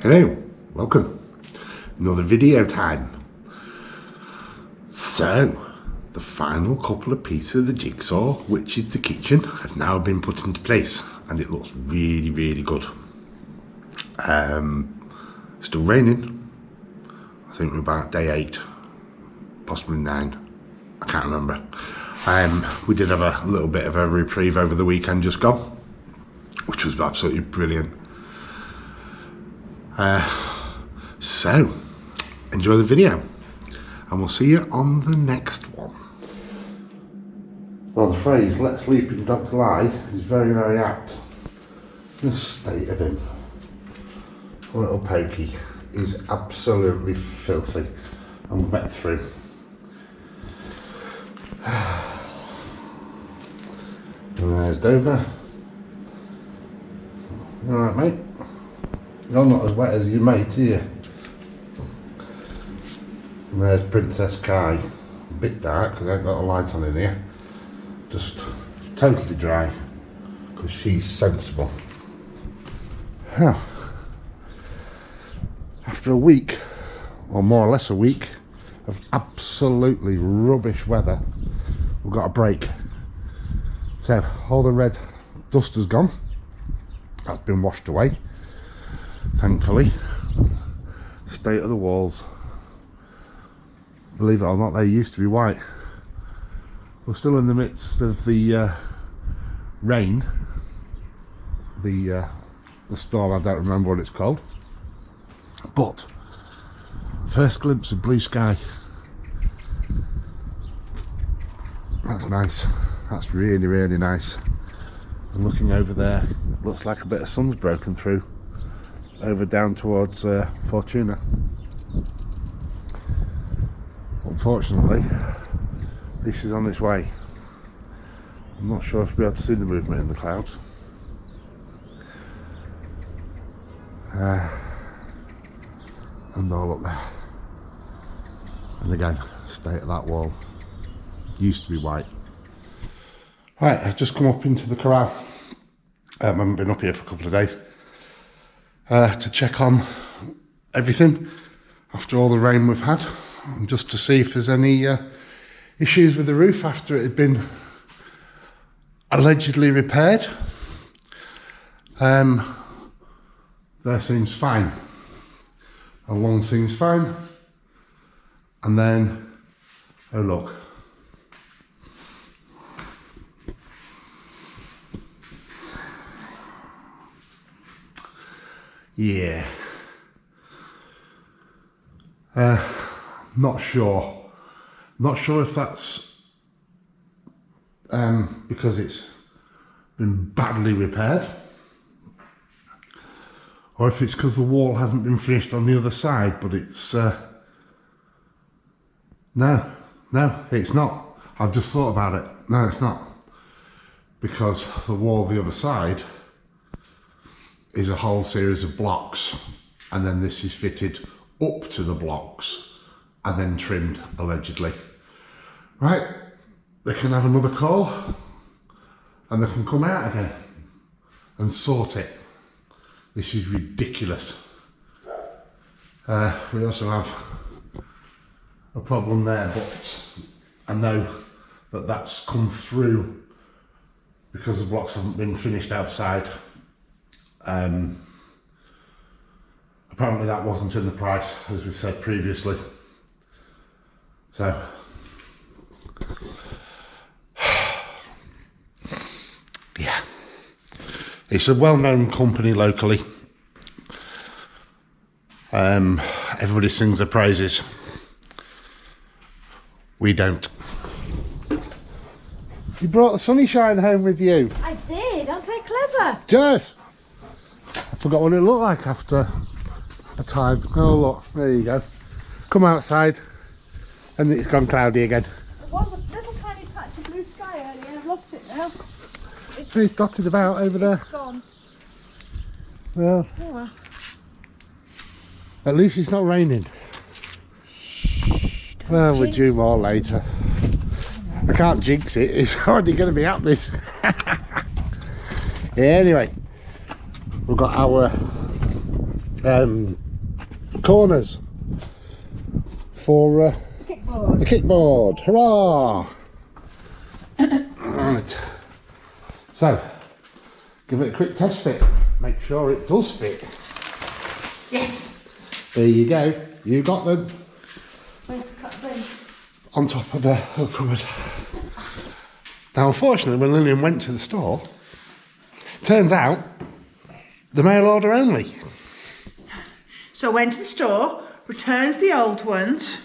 Hello, welcome. Another video time. So, the final couple of pieces of the jigsaw, which is the kitchen, have now been put into place, and it looks really, really good. Still raining. I think we're about day 8, possibly 9. I can't remember. We did have a little bit of a reprieve over the weekend just gone, which was absolutely brilliant. So, enjoy the video, and we'll see you on the next one. Well, the phrase, let sleeping dogs lie, is very, very apt. The state of him, a little pokey, is absolutely filthy and wet through. And there's Dover. You alright, mate? You're not as wet as your mate, are you? And there's Princess Kai. A bit dark because I haven't got a light on in here. Just totally dry because she's sensible. Huh. After a week, or more or less a week, of absolutely rubbish weather, we've got a break. So all the red dust has gone. That's been washed away, thankfully. State of the walls, believe it or not, they used to be white. We're still in the midst of the rain, the storm. I don't remember what it's called, but first glimpse of blue sky. That's nice. That's really, really nice. And looking over there, looks like a bit of sun's broken through over down towards Fortuna. Unfortunately, this is on its way. I'm not sure if we'll be able to see the movement in the clouds. And all up there. And again, state of that wall. Used to be white. Right, I've just come up into the corral. I haven't been up here for a couple of days to check on everything after all the rain we've had, and just to see if there's any issues with the roof after it had been allegedly repaired. There seems fine. Along seems fine. And then, oh look. Yeah. Not sure. Not sure if that's because it's been badly repaired, or if it's because the wall hasn't been finished on the other side, but it's no, it's not. I've just thought about it. No, it's not, because the wall the other side is a whole series of blocks, and then this is fitted up to the blocks and then trimmed, allegedly. Right, they can have another call and they can come out again and sort it. This is ridiculous. We also have a problem there, but I know that that's come through because the blocks haven't been finished outside. Apparently that wasn't in the price, as we said previously. So yeah, it's a well-known company locally. Everybody sings their praises. We don't. You brought the sunshine home with you. I did, aren't I clever? Just, I forgot what it looked like after a time. Oh look, there you go. Come outside and it's gone cloudy again. There was a little tiny patch of blue sky earlier, I've lost it now. It's dotted about over there. It's gone. Well, Oh well. at least it's not raining. Well, we're due more later. I can't jinx it, it's already going to be happening. Anyway, we've got our corners for Kickboard. the kickboard. Hurrah! Right. So, give it a quick test fit. Make sure it does fit. Yes. There you go. You got them Where's the cut base? on top of the cupboard. Now, unfortunately, when Lillian went to the store, turns out the mail order only. So I went to the store, returned the old ones,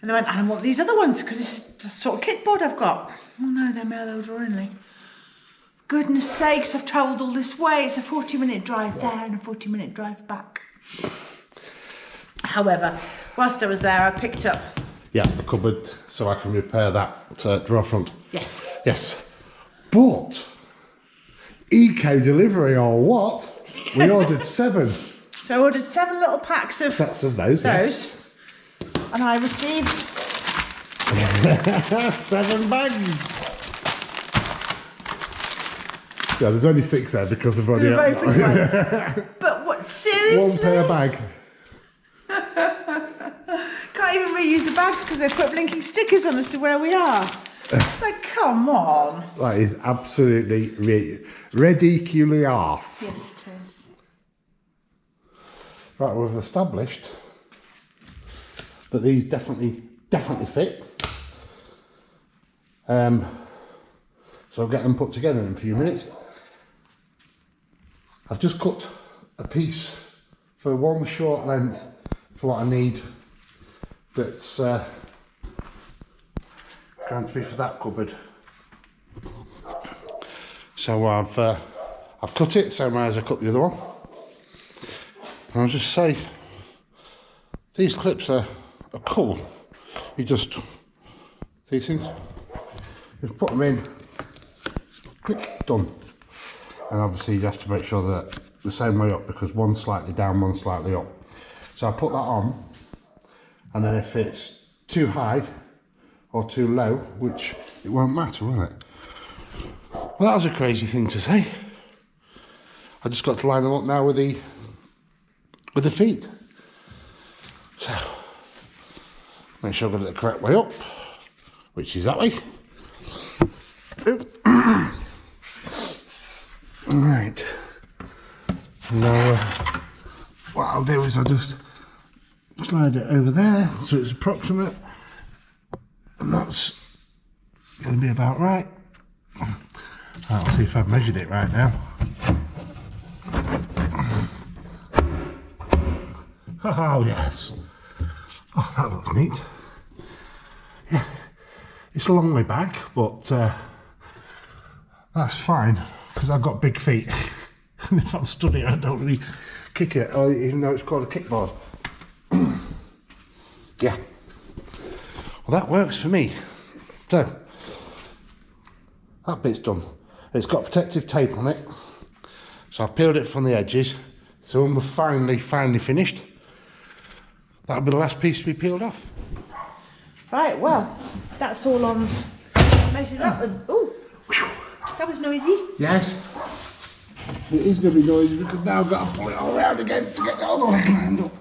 and they went, I want these other ones because it's the sort of kickboard I've got. Oh no, they're mail order only. Goodness sakes, I've travelled all this way. It's a 40-minute drive there and a 40-minute drive back. However, whilst I was there, I picked up. Yeah, the cupboard, so I can repair that drawer front. Yes. Yes. But, eco delivery or what? We ordered 7 So I ordered 7 little packs of sets of those. Yes. and I received 7 bags. Yeah, there's only 6 there because I've already You've opened one. But what, seriously? 1 per bag. Can't even reuse the bags because they put blinking stickers on as to where we are. It's like, come on. That is absolutely ridiculous. Yes, it is. Right, we've established that these definitely fit. So I'll get them put together in a few minutes. I've just cut a piece for one short length for what I need. That's going to be for that cupboard. So I've cut it same way as I cut the other one. And I'll just say these clips are cool. You just these things. You put them in, click, done. And obviously you have to make sure that the same way up because one's slightly down, one's slightly up. So I put that on, and then if it's too high or too low, which it won't matter, will it? Well, that was a crazy thing to say. I just got to line them up now with the feet. So make sure I've got it the correct way up, which is that way. Right. Now, what I'll do is I'll just slide it over there so it's approximate, and that's going to be about right. I'll see if I've measured it right now. Oh yes. Oh, that looks neat. Yeah, it's a long way back, but that's fine because I've got big feet. And if I'm stood here, I don't really kick it, even though it's called a kickboard. Yeah. Well, that works for me. So, that bit's done. It's got protective tape on it. So I've peeled it from the edges. So when we're finally finished, that'll be the last piece to be peeled off. Right, well, that's all on measured up and ooh, that was noisy. Yes. It is going to be noisy because now I've got to pull it all around again to get all the leg lined up.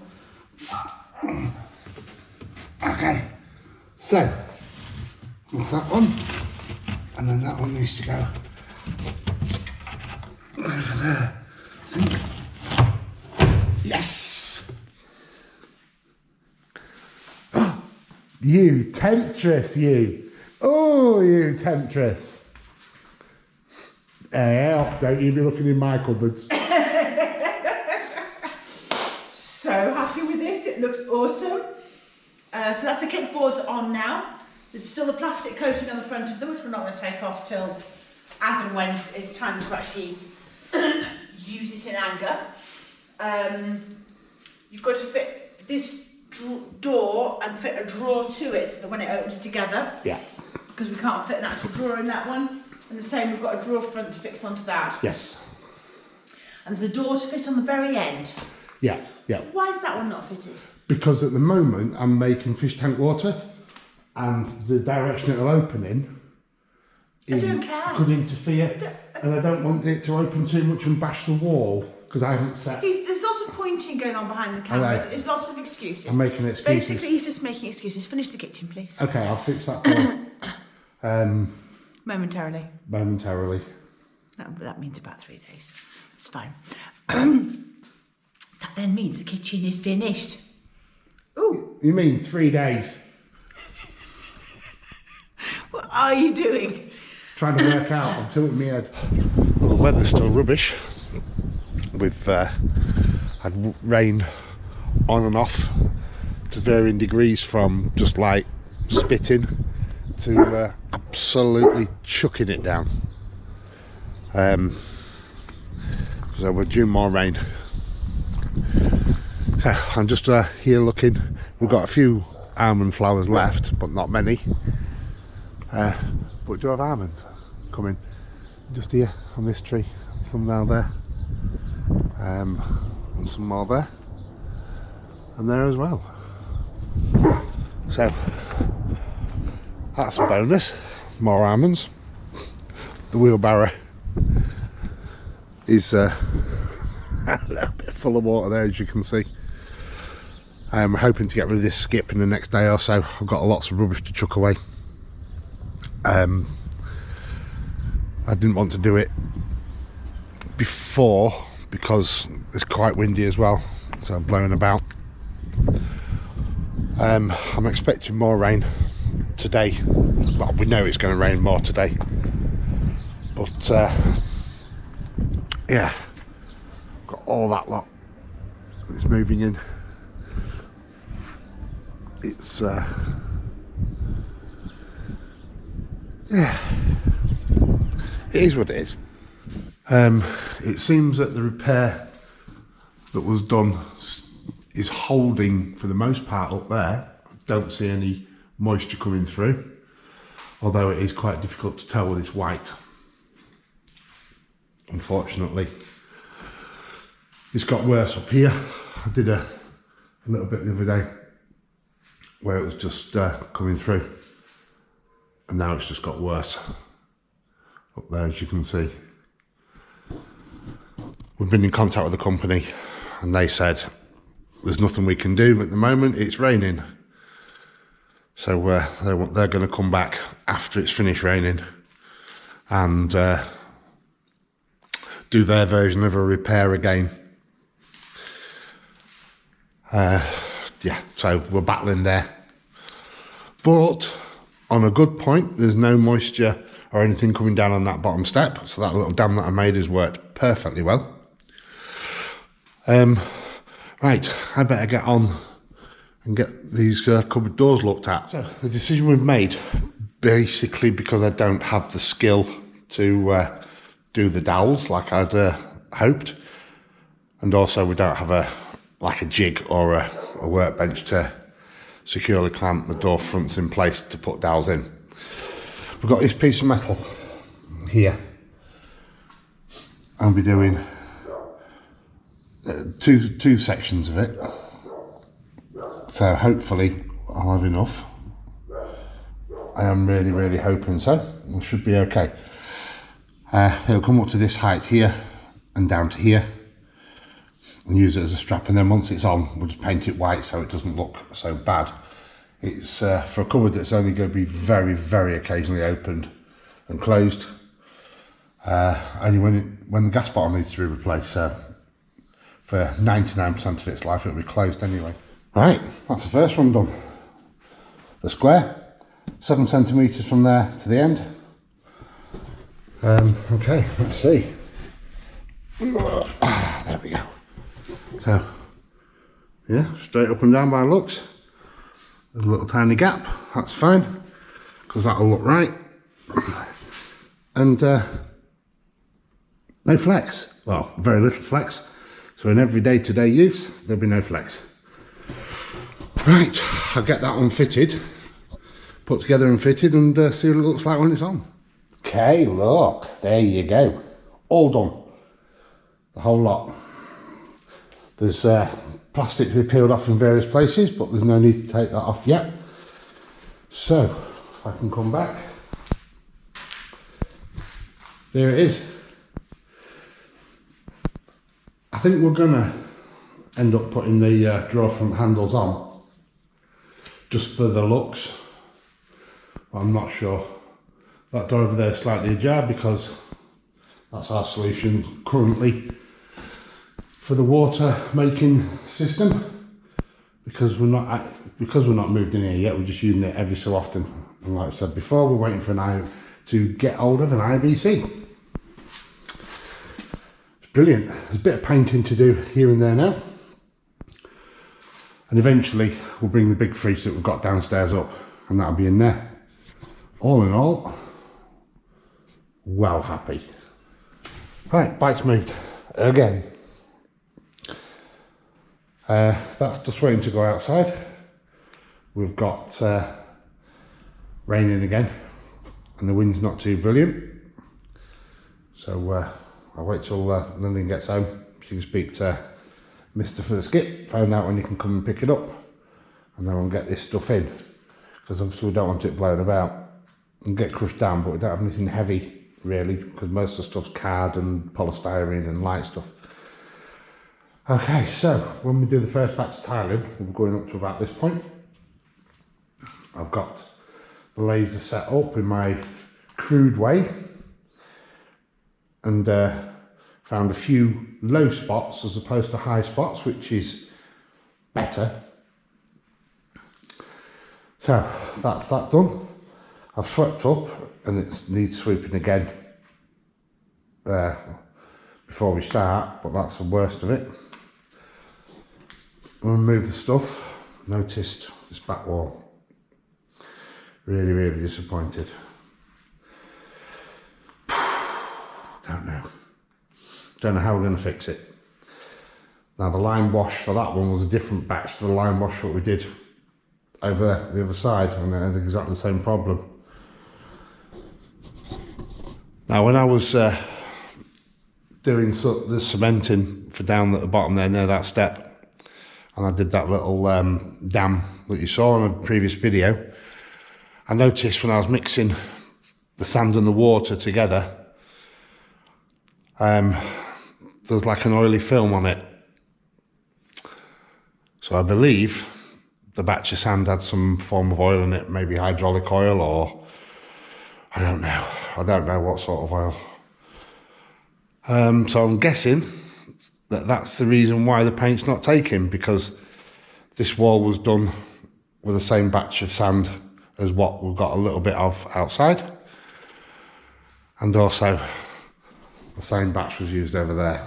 Okay, so that's that one, and then that one needs to go over there. Yes! Oh, you temptress, you! Oh, you temptress! Don't you be looking in my cupboards. So happy with this, it looks awesome. So that's the kickboards on now. There's still the plastic coating on the front of them, which we're not going to take off till as and when it's time to actually use it in anger. You've got to fit this door and fit a drawer to it so that when it opens together. Yeah. Because we can't fit an actual drawer in that one. And the same, we've got a drawer front to fix onto that. Yes. And there's a door to fit on the very end. Yeah, yeah. Why is that one not fitted? Because at the moment I'm making fish tank water, and the direction it'll open in could interfere, and I don't want it to open too much and bash the wall because I haven't set. There's lots of pointing going on behind the camera. It's lots of excuses. I'm making excuses. Basically, he's just making excuses. Finish the kitchen, please. Okay, I'll fix that door. Momentarily. Momentarily. That means about 3 days. It's fine. That then means the kitchen is finished. Ooh. You mean 3 days? What are you doing? Trying to work out. I'm tilting my head. Well, the weather's still rubbish. We've had rain on and off to varying degrees, from just like spitting to absolutely chucking it down. So we're due more rain. So I'm just here looking. We've got a few almond flowers left, but not many. But we do have almonds coming just here on this tree. Some down there, and some more there, and there as well. So that's a bonus. More almonds. The wheelbarrow is a little bit full of water there, as you can see. I'm hoping to get rid of this skip in the next day or so. I've got lots of rubbish to chuck away. I didn't want to do it before because it's quite windy as well, so I'm blowing about. I'm expecting more rain today. Well, we know it's going to rain more today, but yeah, got all that lot that's moving in. It's yeah, it is what it is. It seems that the repair that was done is holding for the most part up there. Don't see any moisture coming through, although it is quite difficult to tell with this white, unfortunately. It's got worse up here. I did a little bit the other day where it was just coming through, and now it's just got worse up there, as you can see. We've been in contact with the company and they said there's nothing we can do at the moment, it's raining. So they're going to come back after it's finished raining and do their version of a repair again. Yeah, so we're battling there. But on a good point, there's no moisture or anything coming down on that bottom step, so that little dam that I made has worked perfectly well. Right, I better get on and get these cupboard doors looked at. So the decision we've made, basically because I don't have the skill to do the dowels like I'd hoped, and also we don't have a jig or a workbench to securely clamp the door fronts in place to put dowels in. We've got this piece of metal here. I'll be doing two sections of it, so hopefully I'll have enough. I am really hoping so. It should be okay. It'll come up to this height here and down to here, and use it as a strap, and then once it's on we'll just paint it white so it doesn't look so bad. It's for a cupboard that's only going to be very occasionally opened and closed, only when the gas bottle needs to be replaced. So for 99% of its life it'll be closed anyway. Right, that's the first one done. The square, 7 centimetres from there to the end. Okay, let's see. There we go. So yeah, straight up and down by looks. There's a little tiny gap, that's fine, because that'll look right. And no flex, well, very little flex. So in every day-to-day use, there'll be no flex. Right, I'll get that one fitted, put together and fitted, and see what it looks like when it's on. Okay, look, there you go. All done. The whole lot. There's plastic to be peeled off in various places, but there's no need to take that off yet. So, if I can come back. There it is. I think we're gonna end up putting the drawer front handles on just for the looks, but I'm not sure. That door over there is slightly ajar because that's our solution currently for the water making system, because we're not moved in here yet. We're just using it every so often, and like I said before, we're waiting for to get hold of an IBC. It's brilliant. There's a bit of painting to do here and there now, and eventually we'll bring the big fridge that we've got downstairs up, and that'll be in there. All in all, well happy. Right, bike's moved again. That's just waiting to go outside. We've got raining again, and the wind's not too brilliant. So I'll wait till Lillian gets home. She can speak to Mr. for the skip, find out when he can come and pick it up, and then we'll get this stuff in, because obviously we don't want it blown about and get crushed down, but we don't have anything heavy really, because most of the stuff's card and polystyrene and light stuff. Okay, so when we do the first batch of tiling, we're going up to about this point. I've got the laser set up in my crude way, and found a few low spots as opposed to high spots, which is better. So that's that done. I've swept up, and it needs sweeping again before we start, but that's the worst of it. I'll remove the stuff. Noticed this back wall. Really disappointed. Don't know how we're going to fix it. Now the lime wash for that one was a different batch to the lime wash that we did over the other side, and it had exactly the same problem. Now when I was doing the cementing for down at the bottom there near that step, and I did that little dam that you saw in a previous video, I noticed when I was mixing the sand and the water together, there's like an oily film on it. So I believe the batch of sand had some form of oil in it, maybe hydraulic oil, or I don't know what sort of oil. So I'm guessing that that's the reason why the paint's not taking, because this wall was done with the same batch of sand as what we've got a little bit of outside, and also the same batch was used over there.